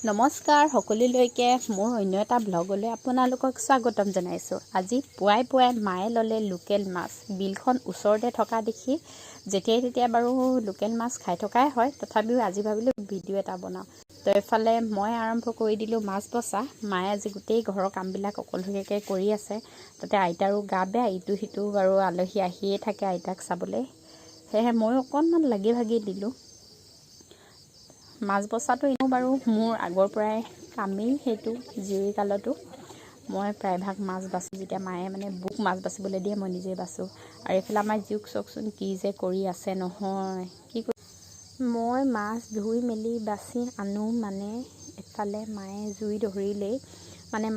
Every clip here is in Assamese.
নমস্কাৰ সকলোলৈকে মোৰ অন্য এটা ব্লগলৈ আপোনালোকক স্বাগতম জনাইছোঁ। আজি পুৱাই মায়ে ল'লে লোকেল মাছ। বিলখন ওচৰতে থকা দেখি যেতিয়াই তেতিয়া বাৰু লোকেল মাছ খাই থকাই হয়, তথাপিও আজি ভাবিলোঁ ভিডিঅ' এটা বনাওঁ। তো এফালে মই আৰম্ভ কৰি দিলোঁ মাছ বচা। মায়ে আজি গোটেই ঘৰৰ কামবিলাক অকলশৰীয়াকৈ কৰি আছে। তাতে আইতাৰো গা বেয়া, ইটো সিটো বাৰু আলহী আহিয়ে থাকে আইতাক চাবলৈ, সেয়েহে ময়ো অকণমান লাগি ভাগি দিলোঁ। মাছ বচাটো এনেও বাৰু মোৰ আগৰ পৰাই কামেই, সেইটো জীয়ৰী কালতো মই প্ৰায়ভাগ মাছ বাচোঁ। যেতিয়া মায়ে বুক মাছ বাচিবলৈ দিয়ে মই নিজে বাচোঁ। আৰু এইফালে আমাৰ জীয়েক চাওকচোন কি যে কৰি আছে নহয়, কি মই মাছ ধুই মেলি বাচি আনো এফালে মায়ে জুই ধৰিলেই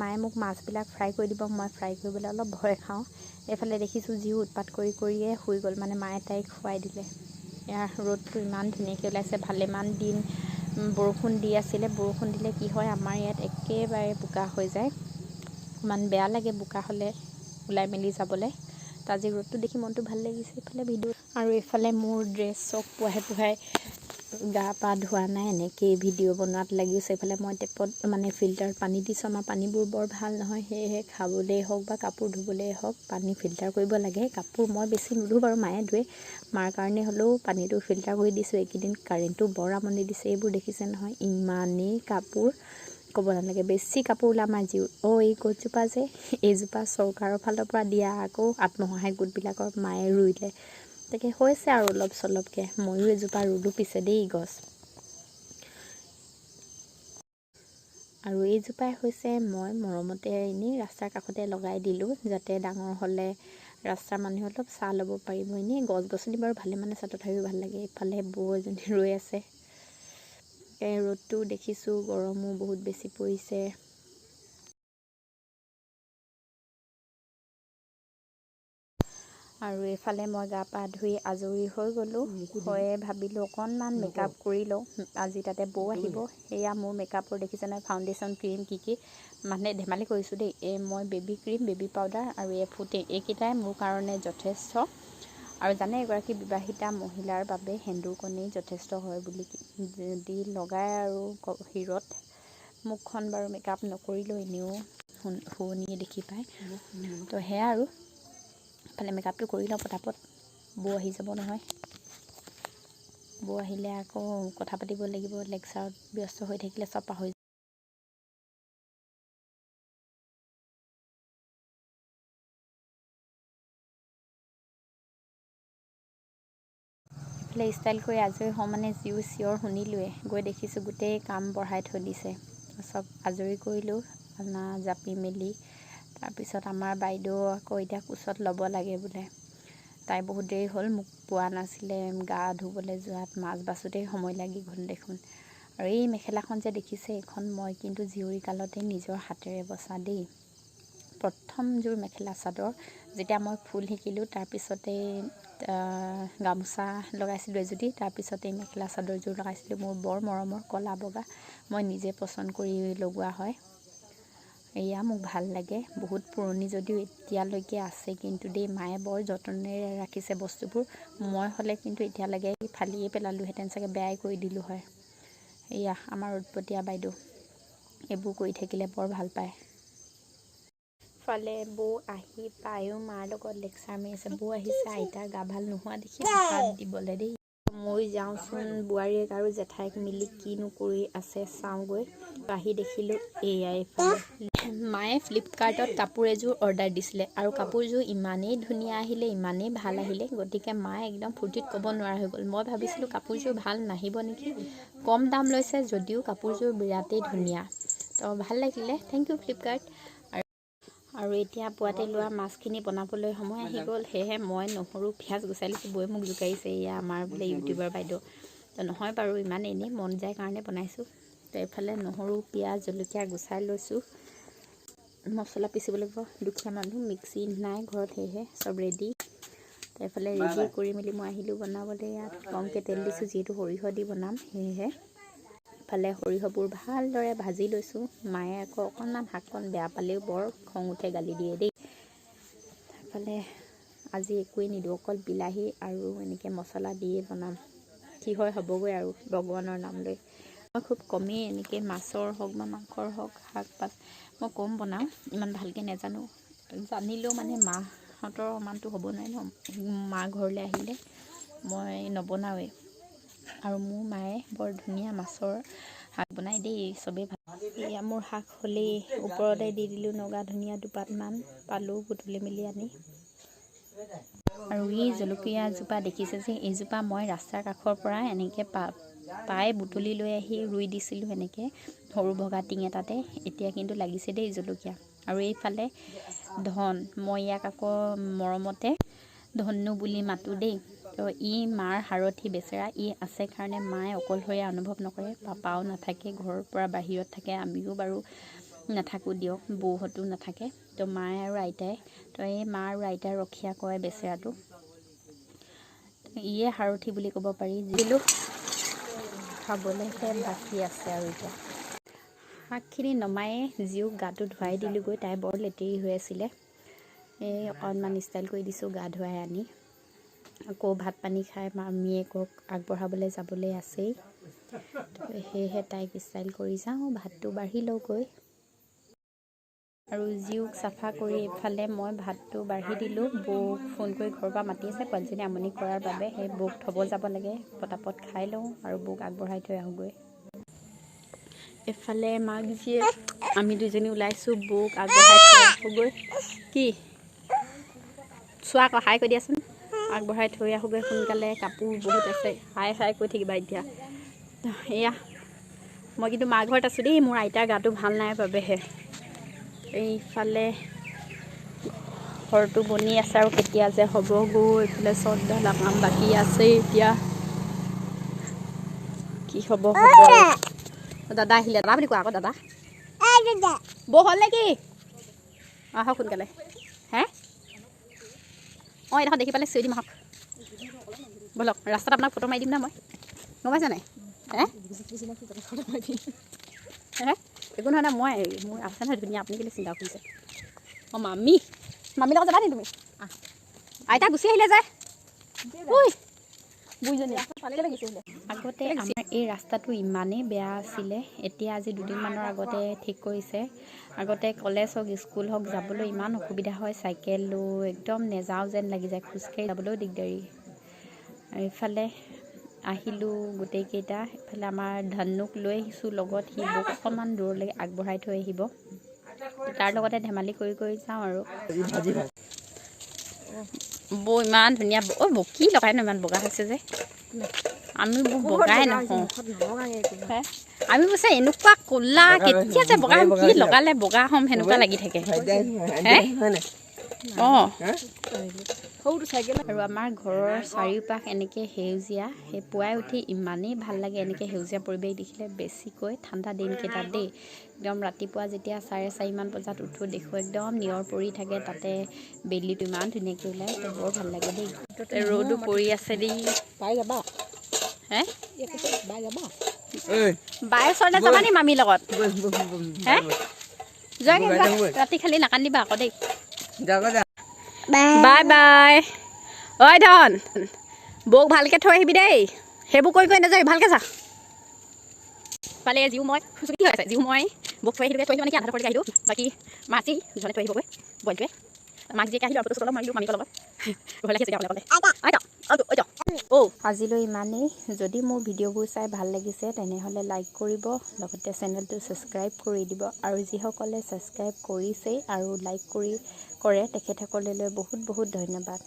মায়ে মোক মাছবিলাক ফ্ৰাই কৰি দিব। মই ফ্ৰাই কৰিবলৈ অলপ ভয় খাওঁ। এইফালে দেখিছোঁ জীও উৎপাত কৰিয়ে শুই গ'ল, মায়ে তাইক খুৱাই দিলে। এয়া ৰ'দটো ইমান ধুনীয়াকৈ ওলাইছে। ভালেমান দিন বৰষুণ দি আছিলে, বৰষুণ দিলে কি হয় আমাৰ ইয়াত একেবাৰে বোকা হৈ যায়, ইমান বেয়া লাগে বোকা হ'লে ওলাই মেলি যাবলৈ। তো আজি ৰ'দটো দেখি মনটো ভাল লাগিছে। এইফালে ভিডিঅ' আৰু এইফালে মোৰ ড্ৰেছ চব পোহাই গা পা ধোৱা নাই, এনেকেই ভিডিঅ' বনোৱাত লাগিছে। এইফালে মই টেপত ফিল্টাৰত পানী দিছোঁ। আমাৰ পানীবোৰ বৰ ভাল নহয়, সেয়েহে খাবলৈ হওক বা কাপোৰ ধুবলৈ হওক পানী ফিল্টাৰ কৰিব লাগে। কাপোৰ মই বেছি নুধোঁ বাৰু, মায়ে ধুৱে। মাৰ কাৰণে হ'লেও পানীটো ফিল্টাৰ কৰি দিছোঁ। এইকেইদিন কাৰেণ্টটো বৰ আমনি দিছে। এইবোৰ দেখিছে নহয়, ইমানেই কাপোৰ ক'ব নালাগে। বেছি কাপোৰ ওলাই আমাৰ জীৱ। এই গছজোপা যে এইজোপা চৰকাৰৰ ফালৰ পৰা দিয়া, আকৌ আত্মসহায়ক গোটবিলাকৰ মায়ে ৰুইলে, তাকে হৈছে আৰু অলপ চলপকৈ। ময়ো এজোপা ৰুলোঁ পিছে দেই গছ। আৰু এইজোপাই হৈছে মই মৰমতে এনেই ৰাস্তাৰ কাষতে লগাই দিলোঁ, যাতে ডাঙৰ হ'লে ৰাস্তাৰ মানুহে অলপ ছাঁ ল'ব পাৰিব। এনেই গছ গছনি বাৰু ভালে আছে, তথাপিও ভাল লাগে। এইফালে বৌ এজনী ৰৈ আছে। ৰ'দটো দেখিছোঁ, গৰমো বহুত বেছি পৰিছে। আৰু এইফালে মই গা পা ধুই আজৰি হৈ গ'লোঁ। ভাবিলোঁ অকণমান মেকআপ কৰি লওঁ, আজি তাতে বৌ আহিব। সেয়া মোৰ মেকআপৰ দেখিছে নহয়, ফাউণ্ডেশ্যন ক্ৰীম কি ধেমালি কৰিছোঁ দেই। মই বেবী ক্ৰীম, বেবী পাউডাৰ আৰু ফুটিং, এইকেইটাই মোৰ কাৰণে যথেষ্ট। আৰু জানে এগৰাকী বিবাহিতা মহিলাৰ বাবে সেন্দুৰকণেই যথেষ্ট হয় বুলি, যদি লগাই আৰু শিৰত মুখখন বাৰু মেকআপ নকৰিলেও এনেও শুৱনিয়ে দেখি পায়। তো সেয়া আৰু এইফালে মেকআপটো কৰি লওঁ পটাপট, বৌ আহি যাব নহয়। বৌ আহিলে আকৌ কথা পাতিব লাগিব, লেকচাৰত ব্যস্ত হৈ থাকিলে চব পাহৰি এইফালে ষ্টাইল কৰি আজৰি হওঁ জিও চিঞৰ শুনিলোৱে, গৈ দেখিছোঁ গোটেই কাম বঢ়াই থৈ দিছে। চব আজৰি কৰিলোঁ, জাপি মেলি। তাৰপিছত আমাৰ বাইদেউ আকৌ এতিয়া কোচত ল'ব লাগে বোলে। তাই বহুত দেৰি হ'ল, মোক পোৱা নাছিলে। গা ধুবলৈ যোৱাত মাছ বাছোঁতেই সময় লাগি গ'ল দেখোন। আৰু এই মেখেলাখন যে দেখিছে, এইখন মই কিন্তু জীয়ৰী কালতে নিজৰ হাতেৰে বচা দেই। প্ৰথমযোৰ মেখেলা চাদৰ, যেতিয়া মই ফুল শিকিলোঁ তাৰপিছতে গামোচা লগাইছিলোঁ এজুতি, তাৰপিছতে মেখেলা চাদৰযোৰ লগাইছিলোঁ। মোৰ বৰ মৰমৰ ক'লা বগা, মই নিজে পচন্দ কৰি লগোৱা হয়। এয়া মোক ভাল লাগে। বহুত পুৰণি যদিও এতিয়ালৈকে আছে কিন্তু দেই, মায়ে বৰ যতনেৰে ৰাখিছে বস্তুবোৰ। মই হ'লে কিন্তু এতিয়ালৈকে ফালিয়ে পেলালোহেঁতেন চাগে, বেয়াই কৰি দিলোঁ হয়। এয়া আমাৰ উৎপতীয়া বাইদেউ, এইবোৰ কৰি থাকিলে বৰ ভাল পায়। ফালে বৌ আহি পায়ো মাৰ লগত লেকচাৰ মাৰি আছে। বৌ আহিছে আইতাৰ গা ভাল নোহোৱা দেখি ভাত দিবলৈ দেই। মই যাওঁচোন, বোৱাৰীয়েক আৰু জেঠাইক মিলি কিনো কৰি আছে চাওঁগৈ। আহি দেখিলোঁ এয়াই মায়ে ফ্লিপকাৰ্টত কাপোৰ এযোৰ অৰ্ডাৰ দিছিলে, আৰু কাপোৰযোৰ ইমানেই ধুনীয়া আহিলে, ইমানেই ভাল আহিলে, গতিকে মায়ে একদম ফূৰ্তিত ক'ব নোৱাৰা হৈ গ'ল। মই ভাবিছিলোঁ কাপোৰযোৰ ভাল নাহিব নেকি, কম দাম লৈছে যদিও কাপোৰযোৰ বিৰাটেই ধুনীয়া। তো ভাল লাগিলে, থেংক ইউ ফ্লিপকাৰ্ট। আৰু এতিয়া পুৱাতে লোৱা মাছখিনি বনাবলৈ সময় আহি গ'ল, সেয়েহে মই নহৰু পিঁয়াজ গুচাই লৈছোঁ। বৌয়ে মোক জোকাৰিছে, এয়া আমাৰ বোলে ইউটিউবাৰ বাইদেউ। তো নহয় বাৰু, ইমান এনেই মন যায় কাৰণে বনাইছোঁ। তো এইফালে নহৰু পিঁয়াজ জলকীয়া গুচাই লৈছোঁ। মছলা পিচিব লাগিব, দুখীয়া মানুহ, মিক্সি নাই ঘৰত, সেয়েহে চব ৰেডি। তো এইফালে ৰেডি কৰি মেলি মই আহিলোঁ বনাবলৈ। ইয়াত কমকৈ তেল দিছোঁ, যিহেতু সৰিয়হ দি বনাম, সেয়েহে ইফালে সৰিয়হবোৰ ভালদৰে ভাজি লৈছোঁ। মায়ে আকৌ অকণমান শাককণ বেয়া পালেও বৰ খং উঠে, গালি দিয়ে দেই। ইফালে আজি একোৱেই নিদিওঁ, অকল বিলাহী আৰু এনেকৈ মছলা দিয়ে বনাম। কি হয় হ'বগৈ আৰু ভগৱানৰ নাম লৈ। মই খুব কমেই এনেকৈ মাছৰ হওক বা মাংসৰ হওক শাক পাচ মই কম বনাওঁ, ইমান ভালকৈ নাজানো। জানিলেও মানে মাহঁতৰ সমানটো হ'ব নোৱাৰে ন। মা ঘৰলৈ আহিলে মই নবনাওঁৱেই। আৰু মোৰ মায়ে বৰ ধুনীয়া মাছৰ শাক বনাই দেই, চবেই ভাল। এয়া মোৰ শাক হ'লেই, ওপৰতে দি দিলোঁ নগা ধনিয়া দুপাতমান পালোঁ বুটলি মেলি আনি। আৰু এই জলকীয়াজোপা দেখিছে যে, এইজোপা মই ৰাস্তাৰ কাষৰ পৰা এনেকৈ পাই বুটলি লৈ আহি ৰুই দিছিলোঁ এনেকৈ সৰু বগা টিং এটাতে। এতিয়া কিন্তু লাগিছে দেই জলকীয়া। আৰু এইফালে ধন, মই ইয়াক আকৌ মৰমতে ধনু বুলি মাতোঁ দেই। তো ই মাৰ সাৰথি বেচেৰা, ই আছে কাৰণে মায়ে অকলশৰীয়া অনুভৱ নকৰে। পাপাও নাথাকে, ঘৰৰ পৰা বাহিৰত থাকে, আমিও বাৰু নাথাকোঁ দিয়ক, বৌহঁতো নাথাকে। তো মায়ে আৰু আইতাই, তো এই মা আৰু আইতাই ৰক্ষা কৰে বেচেৰাটো। ইয়ে সাৰথি বুলি ক'ব পাৰি। যিলো খাবলৈহে বাকী আছে। আৰু এতিয়া শাকখিনি নমায়ে জীওক গাটো ধুৱাই দিলোঁগৈ, তাই বৰ লেতেৰি হৈ আছিলে। এই অকণমান ষ্টাইল কৰি দিছোঁ গা ধুৱাই আনি। আকৌ ভাত পানী খাই মামীয়েকক আগবঢ়াবলৈ যাবলৈ আছেই। সেয়েহে তাইক ষ্টাইল কৰি যাওঁ, ভাতটো বাঢ়ি লওঁগৈ। আৰু জীওক চাফা কৰি এইফালে মই ভাতটো বাঢ়ি দিলোঁ। বৌক ফোন কৰি ঘৰৰ পৰা মাতি আছে, পোৱালীজনী আমনি কৰাৰ বাবে। সেই বৌক থ'ব যাব লাগে, পটাপট খাই লওঁ আৰু বৌক আগবঢ়াই থৈ আহোঁগৈ। এফালে মাক জীয়েক আমি দুজনী ওলাইছোঁ বৌক আগবঢ়াই থৈ আহোঁগৈ। কি চোৱা আকৌ হাই কৈ দিয়াচোন। আগবঢ়াই থৈ আহোঁগৈ সোনকালে, কাপোৰ বহুত আছে। হাই হাই কৈ থাকিবা এতিয়া। এয়া মই কিন্তু মা ঘৰত আছোঁ দেই, মোৰ আইতাৰ গাটো ভাল নাই বাবেহে। এইফালে ঘৰটো বনি আছে আৰু কেতিয়া যে হ'বগৈ। এইফালে চট ঢলা কাম বাকী আছে। এতিয়া কি হ'ব দাদা আহিলে, দাদা বুলি কোৱা আকৌ, দাদা বৌ হ'ল নে কি? আহক সোনকালে। হে অঁ এইডোখৰ দেখি পালে চিঞৰি দিম, আহক ব'লক। ৰাস্তাত আপোনাক ফটো মাৰি দিম না মই, গম পাইছে নাই? হে একো নহয় না, মই মোৰ আছে নহয় ধুনীয়া। আপুনি কেলৈ চিন্তা কৰিছে? অঁ মামীৰ লগত যাবা নেকি তুমি? আইতা গুচি আহিলে যে, আগতে আমাৰ এই ৰাস্তাটো ইমানেই বেয়া আছিলে, এতিয়া আজি দুদিনমানৰ আগতে ঠিক কৰিছে। আগতে কলেজ হওক স্কুল হওক যাবলৈ ইমান অসুবিধা হয়, চাইকেল লৈ একদম নেযাওঁ যেন লাগি যায়, খোজকাঢ়ি যাবলৈও দিগদাৰী। এইফালে আহিলোঁ গোটেইকেইটা। এইফালে আমাৰ ধনুক লৈ আহিছোঁ লগত, সি বৌক অকণমান দূৰলৈ আগবঢ়াই থৈ আহিব। তাৰ লগতে ধেমালি কৰি কৰি যাওঁ আৰু। বৌ ইমান ধুনীয়া, বৌ কি লগাই ন ইমান বগা হৈছে যে? আমি বগাই নহওঁ, আমি পিছে এনেকুৱা ক'লা, কেতিয়া যে বগা হ'ম, কি লগালে বগা হ'ম সেনেকুৱা লাগি থাকে। অঁ আৰু আমাৰ ঘৰৰ চাৰিওপাশ এনেকৈ সেউজীয়া। সেই পুৱাই উঠি ইমানেই ভাল লাগে এনেকৈ সেউজীয়া পৰিৱেশ দেখিলে, বেছিকৈ ঠাণ্ডা দিনকেইটাত দেই। একদম ৰাতিপুৱা যেতিয়া 4:30মান বজাত উঠোঁ, দেখোঁ একদম নিয়ৰ পৰি থাকে, তাতে বেলিটো ইমান ধুনীয়াকৈ ওলায়, তো বৰ ভাল লাগে দেই। ৰ'দো পৰি আছে দেই। পাই যাবা হে বাই ওচৰলৈ যাবা নি মামীৰ লগত? হে যোৱাগৈ ৰাতি খালি নাকান্দিবা আকৌ দেই। Bye bye. ঐ ধন, বৌক ভালকৈ থৈ আহিবি দেই, সেইবোৰ কৰি নাযাবি, ভালকৈ যা। পালে জিও মই কি হৈ আছে, জিও মই বৌক থৈ আহিলোঁ মানে কি আধাৰ কৰি আহিলোঁ। বাকী মাছি দুজনে থৈ আহিবগৈ, বইলটোৱে মাক জীয়েকে আহিলোঁ আৰু ফটো চটো মাৰিলোঁ মামীকৰ লগত। ঘৰলৈ আহিছে আজিলৈ ইমানেই। যদি মোৰ ভিডিঅ'বোৰ চাই ভাল লাগিছে তেনেহ'লে লাইক কৰিব, লগতে চেনেলটো ছাবস্ক্ৰাইব কৰি দিব। আৰু যিসকলে ছাবস্ক্ৰাইব কৰিছেই আৰু লাইক কৰে তেখেতসকললৈ বহুত বহুত ধন্যবাদ।